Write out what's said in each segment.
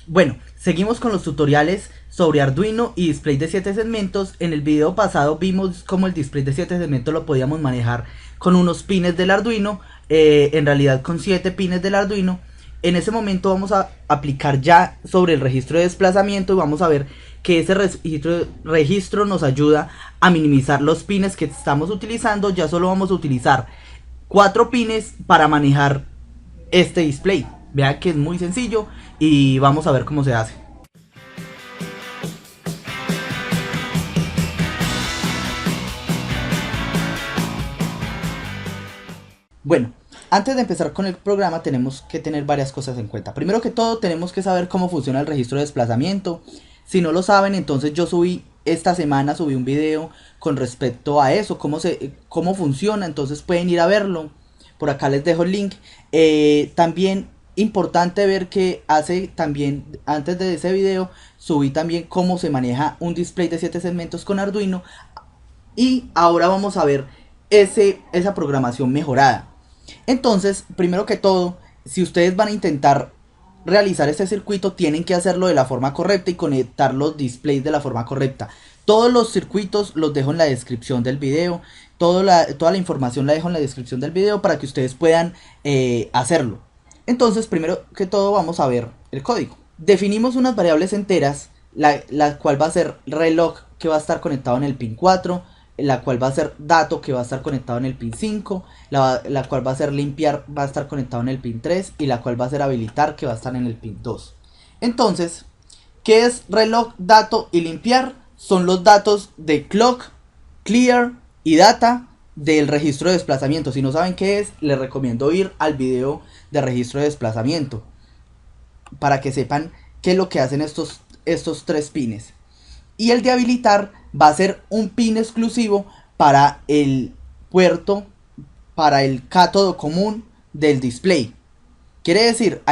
Bueno, seguimos con los tutoriales sobre Arduino y display de 7 segmentos. En el video pasado vimos cómo el display de 7 segmentos lo podíamos manejar con unos pines del Arduino, en realidad con 7 pines del Arduino. En ese momento vamos a aplicar ya sobre el registro de desplazamiento y vamos a ver que ese registro nos ayuda a minimizar los pines que estamos utilizando. Ya solo vamos a utilizar 4 pines para manejar este display. Vean que es muy sencillo y vamos a ver cómo se hace. Bueno, antes de empezar con el programa tenemos que tener varias cosas en cuenta. Primero que todo tenemos que saber cómo funciona el registro de desplazamiento. Si no lo saben, entonces yo esta semana subí un video con respecto a eso, cómo funciona, entonces pueden ir a verlo. Por acá les dejo el link. También importante ver que antes de ese video subí también cómo se maneja un display de 7 segmentos con Arduino, y ahora vamos a ver esa programación mejorada. Entonces, primero que todo, si ustedes van a intentar realizar este circuito, tienen que hacerlo de la forma correcta y conectar los displays de la forma correcta. Todos los circuitos los dejo en la descripción del video. Toda la información la dejo en la descripción del video para que ustedes puedan hacerlo. Entonces, primero que todo vamos a ver el código. Definimos unas variables enteras, la cual va a ser reloj, que va a estar conectado en el pin 4, la cual va a ser dato, que va a estar conectado en el pin 5, la cual va a ser limpiar, va a estar conectado en el pin 3, y la cual va a ser habilitar, que va a estar en el pin 2. Entonces, ¿qué es reloj, dato y limpiar? Son los datos de clock, clear y data del registro de desplazamiento. Si no saben qué es, les recomiendo ir al video de registro de desplazamiento para que sepan qué es lo que hacen estos tres pines. Y el de habilitar va a ser un pin exclusivo para el puerto, para el cátodo común del display. Quiere decir,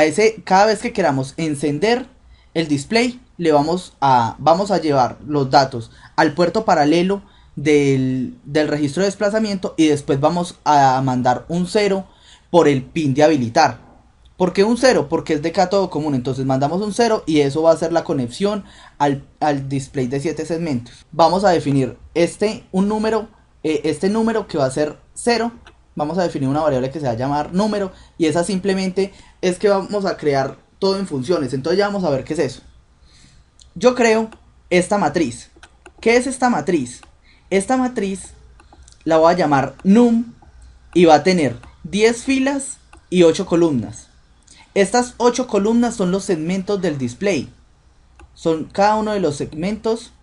cada vez que queramos encender el display, vamos a llevar los datos al puerto paralelo del registro de desplazamiento, y después vamos a mandar un 0 por el pin de habilitar. ¿Por qué un 0? Porque es de cátodo común, entonces mandamos un 0 y eso va a ser la conexión al display de 7 segmentos. Vamos a definir este número que va a ser 0. Vamos a definir una variable que se va a llamar número, y esa simplemente es que vamos a crear todo en funciones. Entonces ya vamos a ver qué es eso. Yo creo esta matriz. ¿Qué es esta matriz? Esta matriz la voy a llamar num y va a tener 10 filas y 8 columnas. Estas 8 columnas son los segmentos del display. Son cada uno de los segmentos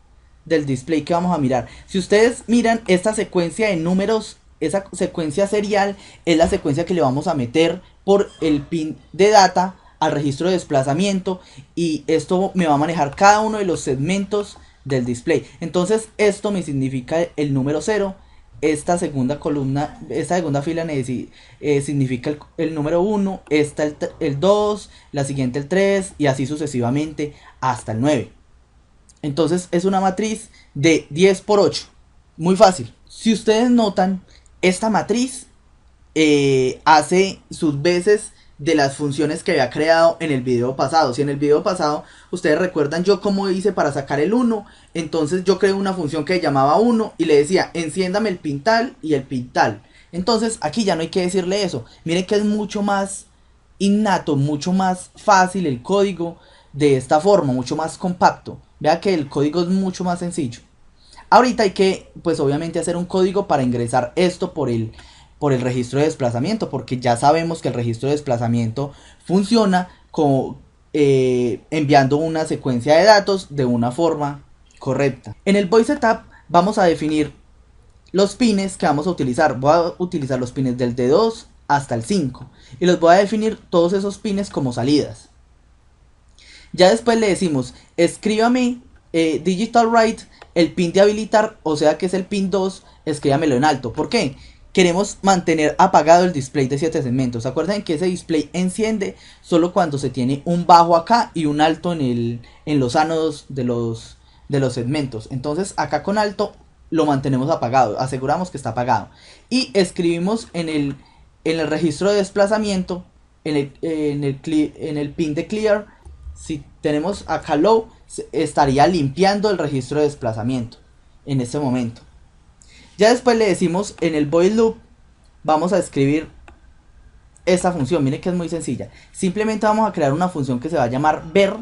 del display que vamos a mirar. Si ustedes miran esta secuencia de números, esa secuencia serial es la secuencia que le vamos a meter por el pin de data al registro de desplazamiento, y esto me va a manejar cada uno de los segmentos del display. Entonces esto me significa el número 0. Esta segunda columna, esta segunda fila significa el número 1, esta el 2, la siguiente el 3, y así sucesivamente hasta el 9. Entonces es una matriz de 10 por 8. Muy fácil. Si ustedes notan, esta matriz hace sus veces de las funciones que había creado en el video pasado. Si en el video pasado ustedes recuerdan yo cómo hice para sacar el 1, entonces yo creé una función que llamaba 1 y le decía enciéndame el pin tal y el pin tal. Entonces aquí ya no hay que decirle eso. Miren que es mucho más innato, mucho más fácil el código de esta forma, mucho más compacto. Vea que el código es mucho más sencillo. Ahorita hay que, pues obviamente, hacer un código para ingresar esto por el registro de desplazamiento, porque ya sabemos que el registro de desplazamiento funciona enviando una secuencia de datos de una forma correcta. En el void setup vamos a definir los pines que vamos a utilizar. Voy a utilizar los pines del D2 hasta el 5 y los voy a definir todos esos pines como salidas. Ya después le decimos escríbame digital write el pin de habilitar, o sea que es el pin 2, escríbamelo en alto. ¿Por qué? Queremos mantener apagado el display de 7 segmentos. Acuérdense que ese display enciende solo cuando se tiene un bajo acá y un alto en los ánodos de los segmentos. Entonces acá con alto lo mantenemos apagado, aseguramos que está apagado. Y escribimos en el registro de desplazamiento, en el pin de clear, tenemos acá low, estaría limpiando el registro de desplazamiento en este momento. Ya después le decimos en el void loop, vamos a escribir esta función. Miren que es muy sencilla. Simplemente vamos a crear una función que se va a llamar ver.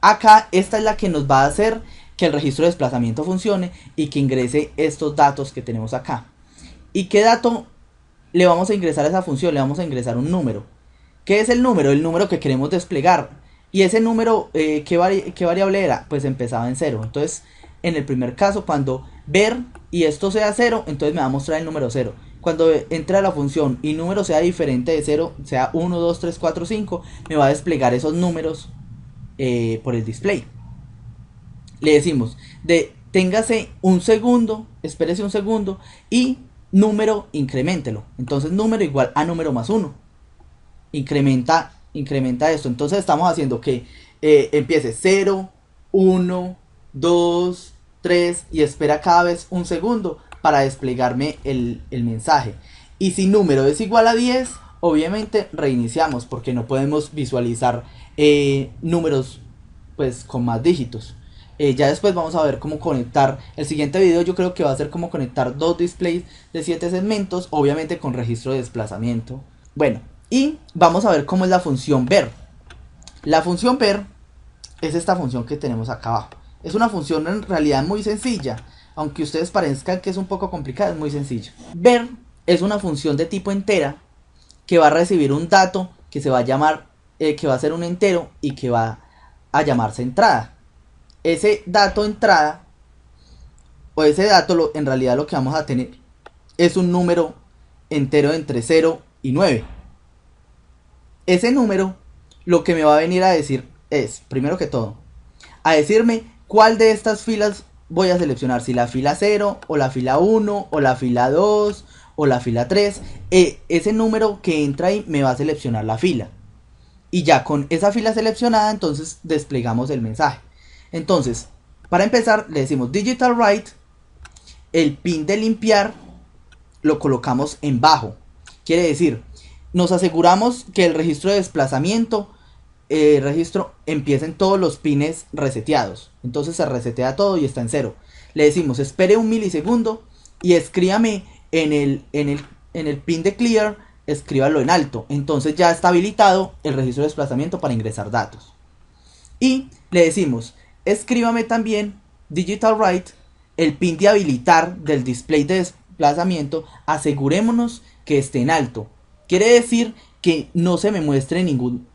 Acá esta es la que nos va a hacer que el registro de desplazamiento funcione y que ingrese estos datos que tenemos acá. ¿Y qué dato le vamos a ingresar a esa función? Le vamos a ingresar un número. ¿Qué es el número? El número que queremos desplegar. Y ese número, ¿qué variable era? Pues empezaba en 0. Entonces, en el primer caso, cuando ver y esto sea 0, entonces me va a mostrar el número 0. Cuando entre a la función y número sea diferente de 0, sea 1, 2, 3, 4, 5, me va a desplegar esos números por el display. Le decimos, téngase un segundo, espérese un segundo y número increméntelo. Entonces número igual a número más 1. Incrementa esto. Entonces estamos haciendo que empiece 0, 1, 2, 3 y espera cada vez un segundo para desplegarme el mensaje. Y si número es igual a 10, obviamente reiniciamos porque no podemos visualizar números pues con más dígitos. Ya después vamos a ver cómo conectar. El siguiente video yo creo que va a ser cómo conectar dos displays de 7 segmentos, obviamente con registro de desplazamiento. Bueno, y vamos a ver cómo es la función ver. La función ver es esta función que tenemos acá abajo. Es una función en realidad muy sencilla, aunque ustedes parezcan que es un poco complicada, es muy sencilla. Ver es una función de tipo entera que va a recibir un dato que se va a llamar, que va a ser un entero y que va a llamarse entrada. Ese dato entrada, o ese dato en realidad lo que vamos a tener es un número entero entre 0 y 9. Ese número lo que me va a venir a decir es, primero que todo, a decirme cuál de estas filas voy a seleccionar, si la fila 0 o la fila 1 o la fila 2 o la fila 3. Ese número que entra ahí me va a seleccionar la fila. Y ya con esa fila seleccionada, entonces desplegamos el mensaje. Entonces, para empezar, le decimos digital write, el pin de limpiar lo colocamos en bajo. Quiere decir, nos aseguramos que el registro de desplazamiento, empiecen todos los pines reseteados. Entonces se resetea todo y está en 0. Le decimos, espere un milisegundo y escríbame en el pin de clear, escríbalo en alto. Entonces ya está habilitado el registro de desplazamiento para ingresar datos. Y le decimos, escríbame también digital write, el pin de habilitar del display de desplazamiento, asegurémonos que esté en alto. Quiere decir que no se me muestre ningún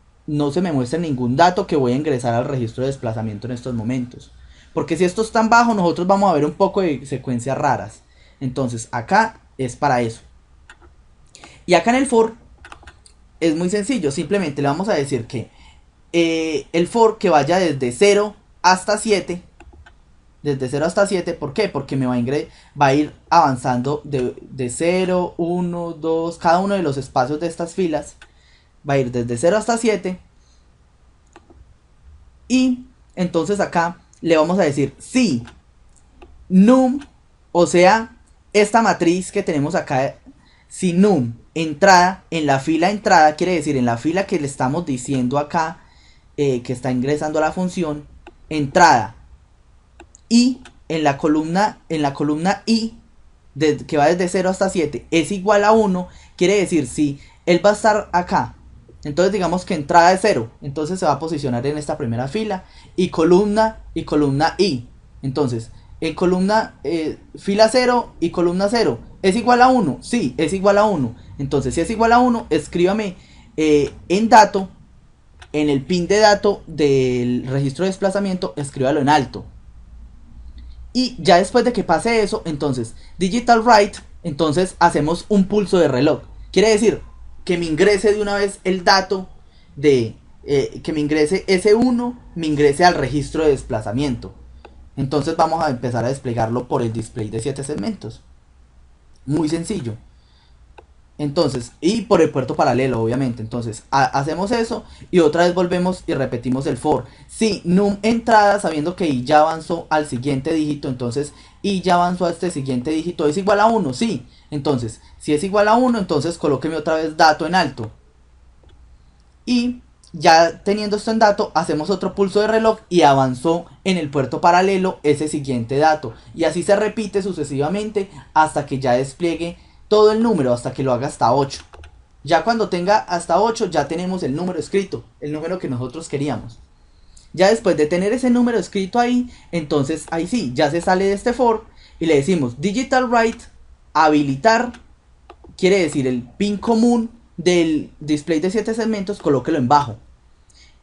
dato que voy a ingresar al registro de desplazamiento en estos momentos. Porque si esto está en bajo, nosotros vamos a ver un poco de secuencias raras. Entonces acá es para eso. Y acá en el for es muy sencillo. Simplemente le vamos a decir que el for que vaya desde 0 hasta 7. Desde 0 hasta 7, ¿por qué? Porque me va a ir avanzando de 0, 1, 2, cada uno de los espacios de estas filas va a ir desde 0 hasta 7. Y entonces acá le vamos a decir si num, o sea, esta matriz que tenemos acá, si num entrada, en la fila entrada, quiere decir en la fila que le estamos diciendo acá, que está ingresando a la función, entrada, y en la columna i, que va desde 0 hasta 7, es igual a 1, quiere decir si él va a estar acá, entonces digamos que entrada es 0, entonces se va a posicionar en esta primera fila, y columna i, entonces en columna fila 0 y columna 0, ¿es igual a 1? Sí, es igual a 1, entonces si es igual a 1, escríbame en dato, en el pin de dato del registro de desplazamiento, escríbalo en alto. Y ya después de que pase eso, entonces digital write, entonces hacemos un pulso de reloj. Quiere decir que me ingrese de una vez el dato de que me ingrese ese 1, me ingrese al registro de desplazamiento. Entonces vamos a empezar a desplegarlo por el display de 7 segmentos. Muy sencillo. Entonces, y por el puerto paralelo, obviamente. Entonces, hacemos eso y otra vez volvemos y repetimos el for. Si num entrada, sabiendo que i ya avanzó al siguiente dígito, entonces i ya avanzó a este siguiente dígito, ¿es igual a 1? Sí. Entonces, si es igual a 1, entonces colóqueme otra vez dato en alto. Y Ya teniendo esto en dato, hacemos otro pulso de reloj y avanzó en el puerto paralelo ese siguiente dato. Y así se repite sucesivamente hasta que ya despliegue todo el número, hasta que lo haga hasta 8. Ya cuando tenga hasta 8 ya tenemos el número escrito, el número que nosotros queríamos. Ya después de tener ese número escrito ahí, entonces ahí sí, ya se sale de este for y le decimos digital write, habilitar, quiere decir el pin común del display de 7 segmentos, colóquelo en bajo.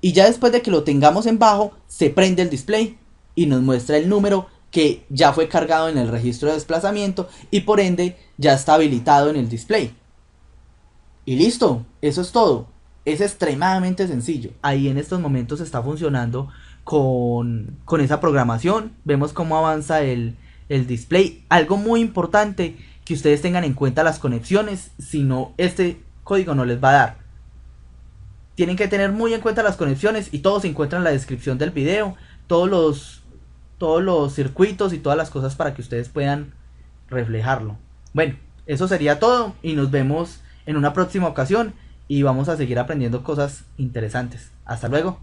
Y ya después de que lo tengamos en bajo, se prende el display y nos muestra el número que ya fue cargado en el registro de desplazamiento y por ende ya está habilitado en el display. Y listo, eso es todo. Es extremadamente sencillo. Ahí en estos momentos está funcionando con esa programación. Vemos cómo avanza el display. Algo muy importante, que ustedes tengan en cuenta las conexiones, si no este código no les va a dar. Tienen que tener muy en cuenta las conexiones y todo se encuentra en la descripción del video. Todos los circuitos y todas las cosas para que ustedes puedan reflejarlo. Bueno, eso sería todo y nos vemos en una próxima ocasión y vamos a seguir aprendiendo cosas interesantes. Hasta luego.